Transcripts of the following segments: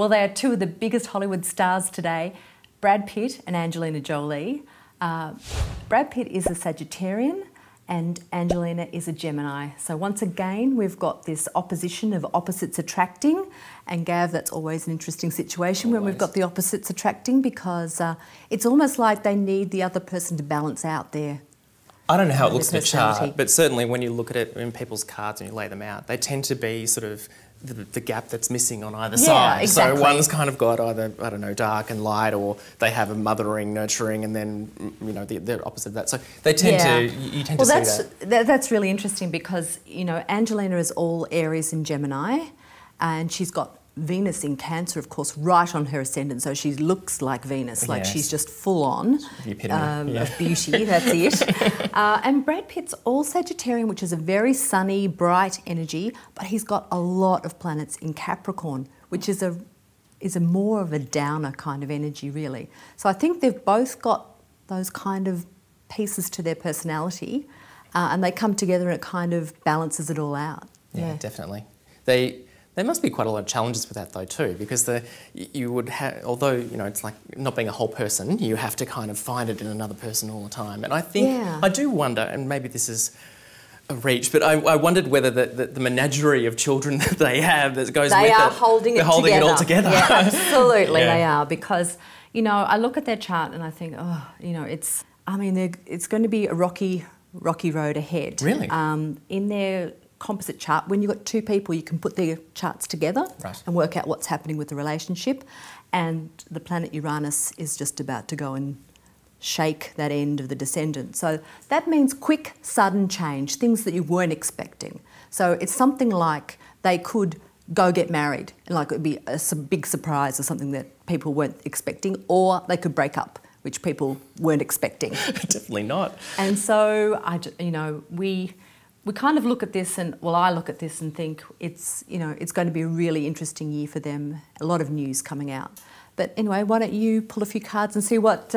Well, they are two of the biggest Hollywood stars today, Brad Pitt and Angelina Jolie. Brad Pitt is a Sagittarian and Angelina is a Gemini. So once again, we've got this opposition of opposites attracting. And Gav, that's always an interesting situation when we've got the opposites attracting, because it's almost like they need the other person to balance out their I don't know how it looks in a chart, but certainly when you look at it in people's cards and you lay them out, they tend to be sort of the gap that's missing on either side. Exactly. So one's kind of got either, I don't know, dark and light, or they have a mothering, nurturing, and then, you know, the opposite of that. So they tend to, you tend to see that. That's really interesting because, you know, Angelina is all Aries and Gemini, and she's got Venus in Cancer, of course, right on her ascendant, so she looks like Venus, like she's just full on of beauty, that's it. And Brad Pitt's all Sagittarian, which is a very sunny, bright energy, but he's got a lot of planets in Capricorn, which is a more of a downer kind of energy, really. So I think they've both got those kind of pieces to their personality, and they come together and it kind of balances it all out. Yeah, definitely. There must be quite a lot of challenges with that though too, because you would have, although, you know, it's like not being a whole person, you have to kind of find it in another person all the time. And I think, I do wonder, and maybe this is a reach, but I wondered whether the menagerie of children that they have that goes with it, they're holding it all together. Yeah, absolutely they are, because, you know, I look at their chart and I think, oh, you know, it's going to be a rocky road ahead. Really? In their composite chart, when you've got two people, you can put their charts together and work out what's happening with the relationship. And the planet Uranus is just about to go and shake that end of the descendant. So that means quick, sudden change, things that you weren't expecting. So it's something like they could go get married, and like it would be a big surprise or something that people weren't expecting, or they could break up, which people weren't expecting. Definitely not. And so, you know, we kind of look at this, and well, I look at this and think it's, you know, it's going to be a really interesting year for them. A lot of news coming out. But anyway, why don't you pull a few cards and see what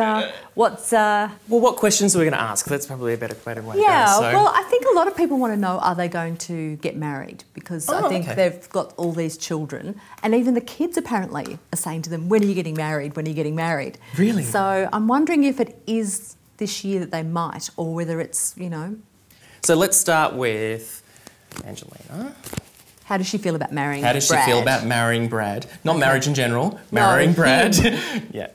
what questions are we going to ask? That's probably a better way to go. Yeah, well, I think a lot of people want to know, are they going to get married? Because I think they've got all these children, and even the kids apparently are saying to them, when are you getting married? When are you getting married? Really? So I'm wondering if it is this year that they might, or whether it's, you know. So let's start with Angelina. How does she feel about marrying Brad? How does she feel about marrying Brad? Not marriage in general, marrying Brad. Yeah.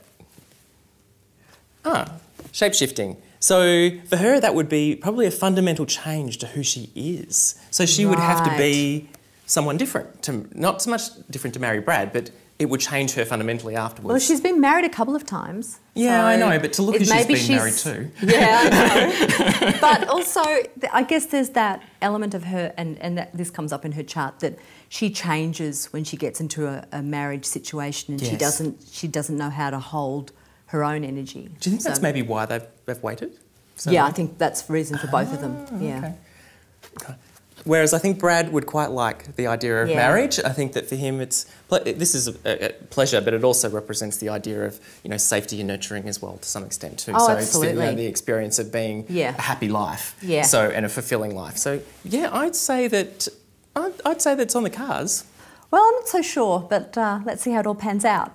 Shape-shifting. So for her, that would be probably a fundamental change to who she is. So she would have to be someone different, not so much different to marry Brad, but it would change her fundamentally afterwards. Well, she's been married a couple of times. Yeah, so I know, but to look as she's been married too. Yeah, I know. But also, I guess there's that element of her, and that this comes up in her chart, that she changes when she gets into a marriage situation, and she doesn't know how to hold her own energy. Do you think that's maybe why they've waited? So yeah, I think that's the reason for both of them. Yeah. Okay. Whereas I think Brad would quite like the idea of marriage. I think that for him this is a pleasure, but it also represents the idea of, you know, safety and nurturing as well to some extent too. Oh, so absolutely. It's the experience of being a happy life. Yeah. So, and a fulfilling life. So yeah, I'd say that's on the cards. Well, I'm not so sure, but let's see how it all pans out.